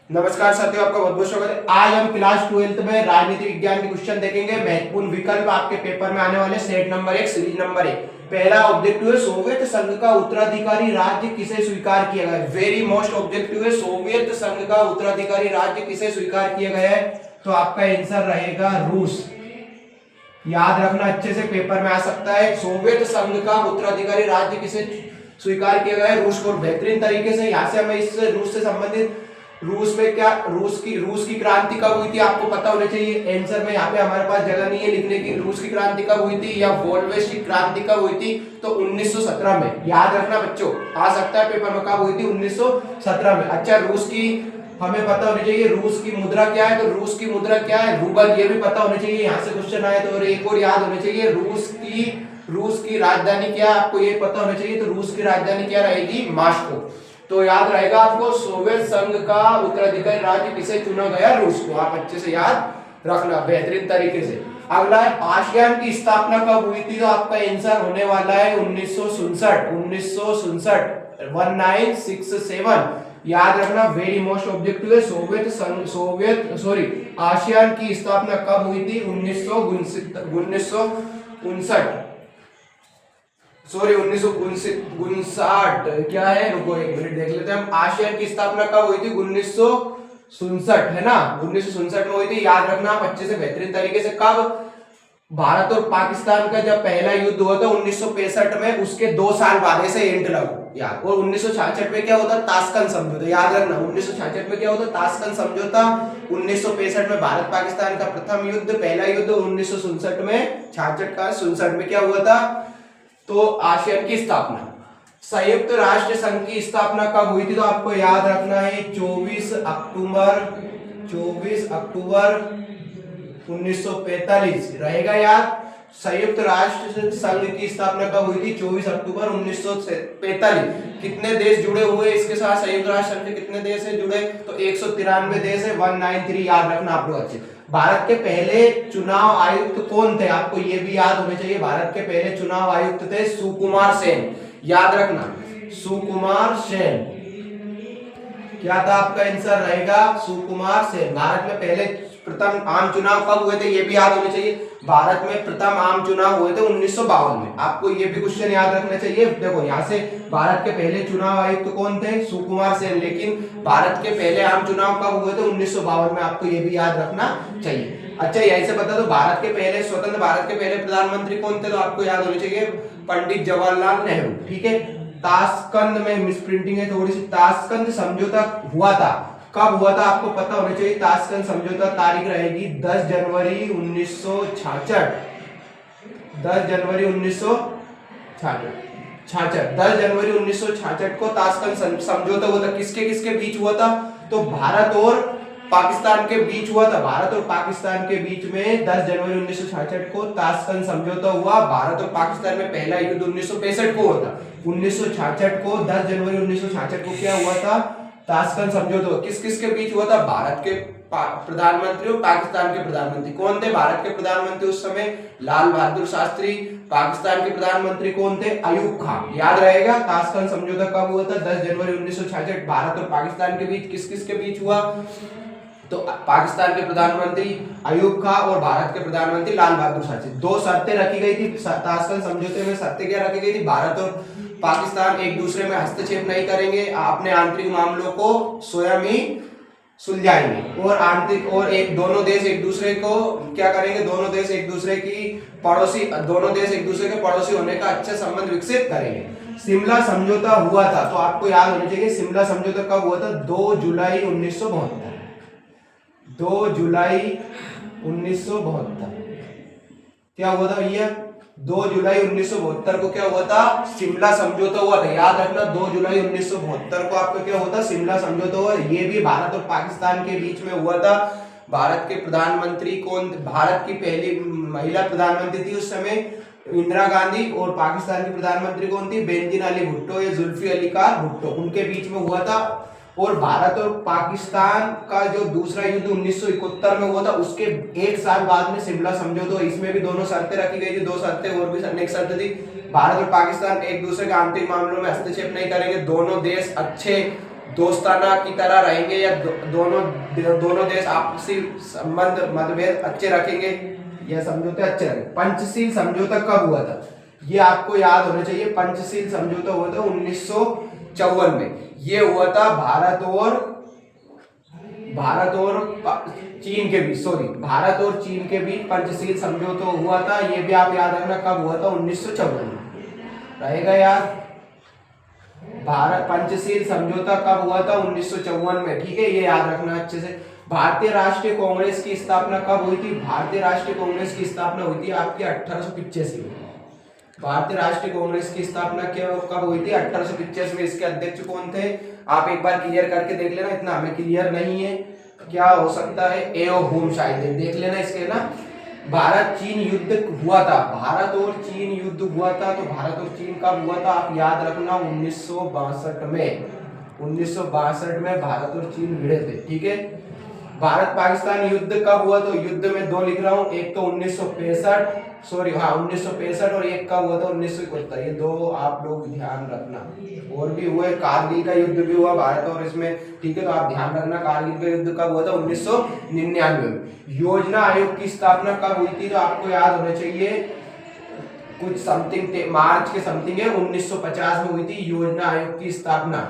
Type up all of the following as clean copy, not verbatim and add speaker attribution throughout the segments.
Speaker 1: नमस्कार साथियों, आपका बहुत बहुत स्वागत है। आज हम क्लास 12th में राजनीति विज्ञान के क्वेश्चन देखेंगे। महत्वपूर्ण विकल्प आपके पेपर में आने वाले सेट नंबर 1 सीरीज नंबर 1। पहला ऑब्जेक्टिव है सोवियत संघ का उत्तराधिकारी राज्य किसे स्वीकार किया गया है। वेरी मोस्ट ऑब्जेक्टिव है सोवियत संघ का उत्तराधिकारी राज्य किसे स्वीकार किया गया है। तो आपका आंसर रहेगा रूस। याद रखना, अच्छे से पेपर में आ सकता है। सोवियत संघ का उत्तराधिकारी राज्य किसे स्वीकार किया गया है, रूस को। बेहतरीन तरीके से यहाँ से हमें इस रूस से संबंधित रूस में क्या रूस की क्रांति कब हुई थी आपको पता होना चाहिए। आंसर में यहाँ पे हमारे पास जगह नहीं है लिखने की। रूस की क्रांति कब हुई थी या बोल्शेविक क्रांति कब हुई थी, तो 1917 में। याद रखना बच्चों, आ सकता है पेपर में कब हुई थी, 1917 में। अच्छा, रूस की हमें पता होना चाहिए रूस की मुद्रा क्या है, तो रूस की मुद्रा क्या है, रूबल। ये भी पता होना चाहिए, यहाँ से क्वेश्चन आए तो। और एक और याद होना चाहिए, रूस की राजधानी क्या है, आपको ये पता होना चाहिए। तो रूस की राजधानी क्या रहेगी, मॉस्को। तो याद रहेगा आपको, सोवियत संघ का उत्तराधिकारी राज्य किसे चुना गया, रूस को। आप अच्छे से याद रखना बेहतरीन तरीके से। अगला है आसियान की स्थापना कब हुई थी, तो आपका आंसर होने वाला है 1967। 1967। याद रखना, वेरी मोस्ट ऑब्जेक्टिव है। आसियान की स्थापना कब हुई थी, 1959। क्या है, रुको एक मिनट देख लेते हैं हम। आसियान की स्थापना कब हुई थी, 1967 है ना, 1967 में हुई थी। याद रखना आप अच्छे से बेहतरीन तरीके से। कब, भारत और पाकिस्तान का जब पहला युद्ध हुआ था 1965 में, उसके 2 साल बाद ऐसे एंड लगा यार। और 1966 में क्या होता, ताशकंद समझौता। याद रखना, 1966 में क्या होता, ताशकंद समझौता। 1965 में भारत पाकिस्तान का प्रथम युद्ध, पहला युद्ध। 1967 में 66 में क्या हुआ था, तो आसियान की स्थापना। संयुक्त राष्ट्र संघ की स्थापना कब हुई थी, तो आपको याद रखना है 24 अक्टूबर 1945 रहेगा याद। संयुक्त राष्ट्र संघ की स्थापना कब हुई थी, 24 अक्टूबर 1945। कितने देश जुड़े हुए इसके साथ, संयुक्त राष्ट्र संघ के कितने देश है जुड़े, तो 193 देश है, 193। याद रखना आप लोग अच्छे। भारत के पहले चुनाव आयुक्त कौन थे, आपको ये भी याद होना चाहिए। भारत के पहले चुनाव आयुक्त थे सुकुमार सेन। याद रखना, सुकुमार सेन। क्या था आपका आंसर रहेगा, सुकुमार सेन। भारत में पहले प्रथम आम चुनाव कब हुए थे, ये भी याद होने चाहिए। भारत में प्रथम आम चुनाव हुए थे 1952 में। आपको ये भी क्वेश्चन याद रखना चाहिए। देखो यहाँ से, भारत के पहले चुनाव आयुक्त कौन थे, सुकुमार सेन। लेकिन भारत के पहले आम चुनाव कब हुए थे, 1952 में। आपको ये भी याद रखना चाहिए। अच्छा, यहीं से बता दो, भारत के पहले स्वतंत्र भारत के पहले प्रधानमंत्री कौन थे, तो आपको याद होना चाहिए पंडित जवाहरलाल नेहरू। ठीक है। ताशकंद में मिसप्रिंटिंग है थोड़ी सी। ताशकंद समझौता हुआ था, कब हुआ था आपको पता होना चाहिए। ताशकंद समझौता तारीख रहेगी 10 जनवरी 1966। 10 जनवरी 1966 को ताशकंद समझौता हुआ था। किसके किसके बीच हुआ था, तो भारत और पाकिस्तान के बीच हुआ था। भारत और पाकिस्तान के बीच में 10 जनवरी 1966 को ताशकंद समझौता हुआ। भारत और पाकिस्तान में पहला युद्ध 1965 को हुआ था। 1966 को 10 जनवरी 1966 को क्या हुआ था, ताशकंद समझौता। किस किस के बीच हुआ था, भारत के प्रधानमंत्री और पाकिस्तान के प्रधानमंत्री। कौन थे भारत के प्रधानमंत्री उस समय, लाल बहादुर शास्त्री। पाकिस्तान के प्रधानमंत्री कौन थे, अयूब खान। याद रहेगा, ताशकंद समझौता कब हुआ था, 10 जनवरी 1966। भारत और पाकिस्तान के बीच किस किस के बीच हुआ, तो पाकिस्तान के प्रधानमंत्री अयूब खान और भारत के प्रधानमंत्री लाल बहादुर शास्त्री। 2 शर्तें रखी गई थी ताशकंद समझौते में। शर्तें क्या रखी गई थी, भारत और पाकिस्तान एक दूसरे में हस्तक्षेप नहीं करेंगे, अपने आंतरिक मामलों को स्वयं ही सुलझाएंगे। और आंतरिक और एक दोनों देश एक दूसरे को क्या करेंगे, दोनों देश एक दूसरे के पड़ोसी होने का अच्छा संबंध विकसित करेंगे। शिमला समझौता हुआ था, तो आपको याद होना चाहिए शिमला समझौता कब हुआ था, 2 जुलाई 1972। 2 जुलाई 1972 क्या हुआ था भैया, 2 जुलाई 1972 को क्या हुआ था, शिमला समझौता हुआ था। याद रखना, 2 जुलाई 1972 को आपका क्या हुआ था, शिमला समझौता हुआ। ये भी भारत और पाकिस्तान के बीच में हुआ था। भारत के प्रधानमंत्री कौन, भारत की पहली महिला प्रधानमंत्री थी उस समय इंदिरा गांधी। और पाकिस्तान की प्रधानमंत्री कौन थी, बेनजीर अली भुट्टो या जुल्फी अली खान भुट्टो। उनके बीच में हुआ था। और भारत और पाकिस्तान का जो दूसरा युद्ध 1971 में हुआ था, उसके 1 साल बाद में शिमला समझौता। इसमें भी दोनों शर्तें रखी गई थी, 2 शर्तें और भी अनेक शर्तें थी। भारत और पाकिस्तान एक दूसरे के आंतरिक मामलों में हस्तक्षेप नहीं करेंगे, दोनों देश अच्छे दोस्ताना की तरह रहेंगे या दोनों देश आपसी संबंध मतभेद अच्छे रखेंगे या समझौते अच्छे रखेंगे। पंचशील समझौता कब हुआ था, ये आपको याद होना चाहिए। पंचशील समझौता हुआ था 1954 में। ये हुआ था भारत और चीन के बीच, भारत और चीन के बीच पंचशील समझौता हुआ था। ये भी आप याद रखना कब हुआ था, 1954 में रहेगा यार। भारत पंचशील समझौता कब हुआ था, 1954 में, ठीक है, ये याद रखना अच्छे से। भारतीय राष्ट्रीय कांग्रेस की स्थापना कब हुई थी, भारतीय राष्ट्रीय कांग्रेस की स्थापना हुई थी आपकी 1885 में। भारतीय राष्ट्रीय कांग्रेस की स्थापना कब हुई थी, 1885 में। इसके अध्यक्ष कौन थे, आप एक बार क्लियर करके देख लेना, इतना हमें क्लियर नहीं है, क्या हो सकता है, एओ होम शायद, देख लेना इसके ना। भारत चीन युद्ध हुआ था, भारत और चीन युद्ध हुआ था, तो भारत और चीन कब हुआ था आप याद रखना, 1962 में। 1962 में भारत और चीन भिड़े थे, ठीक है। भारत पाकिस्तान युद्ध कब हुआ, तो युद्ध में दो लिख रहा हूं, एक तो 1965 1965 और एक कब हुआ था, 1971। ये दो आप लोग ध्यान रखना। और भी हुए, कारगिल का युद्ध भी हुआ भारत और इसमें, ठीक है, तो आप ध्यान रखना कारगिल का युद्ध कब हुआ था, 1999 में। योजना आयोग की स्थापना कब हुई थी, तो आपको याद होना चाहिए कुछ समथिंग मार्च के समथिंग है, 1950 में हुई थी योजना आयोग की स्थापना।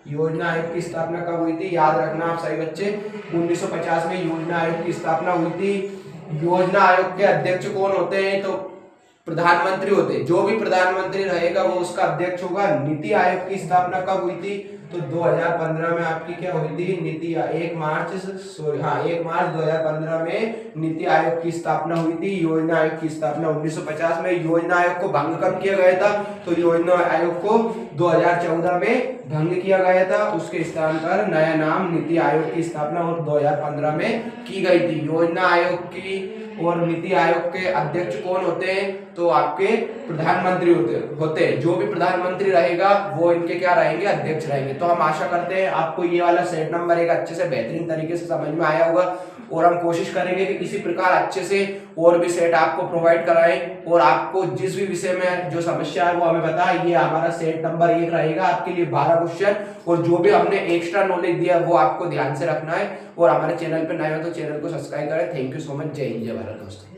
Speaker 1: योजना आयोग की स्थापना कब हुई थी, याद रखना आप सही बच्चे, 1950 में योजना आयोग की स्थापना हुई थी। योजना आयोग के अध्यक्ष कौन होते हैं, तो प्रधानमंत्री होते हैं, जो भी प्रधानमंत्री रहेगा वो उसका अध्यक्ष होगा। नीति आयोग की स्थापना कब हुई थी, तो 2015 में आपकी क्या हुई थी, 1 मार्च 2015 में नीति आयोग की स्थापना हुई थी। योजना आयोग की स्थापना 1950 में। योजना आयोग को भंग कब किया गया था, तो योजना आयोग को 2014 में भंग किया गया था, उसके स्थान पर नया नाम नीति आयोग की स्थापना और 2015 में की गई थी। योजना आयोग की और नीति आयोग के अध्यक्ष कौन होते हैं, तो आपके प्रधानमंत्री होते हैं, जो भी प्रधानमंत्री रहेगा वो इनके क्या रहेंगे, अध्यक्ष रहेंगे। तो हम आशा करते हैं आपको ये वाला सेट नंबर एक अच्छे से बेहतरीन तरीके से समझ में आया होगा, और हम कोशिश करेंगे कि इसी प्रकार अच्छे से और भी सेट आपको प्रोवाइड कराएं, और आपको जिस भी विषय में जो समस्या है वो हमें बताएं। ये हमारा सेट नंबर 1 रहेगा, आपके लिए 12 क्वेश्चन, और जो भी हमने एक्स्ट्रा नॉलेज दिया वो आपको ध्यान से रखना है। और हमारे चैनल पर नए हो तो चैनल को सब्सक्राइब करें। थैंक यू सो मच, जय हिंद, जय भारत दोस्तों।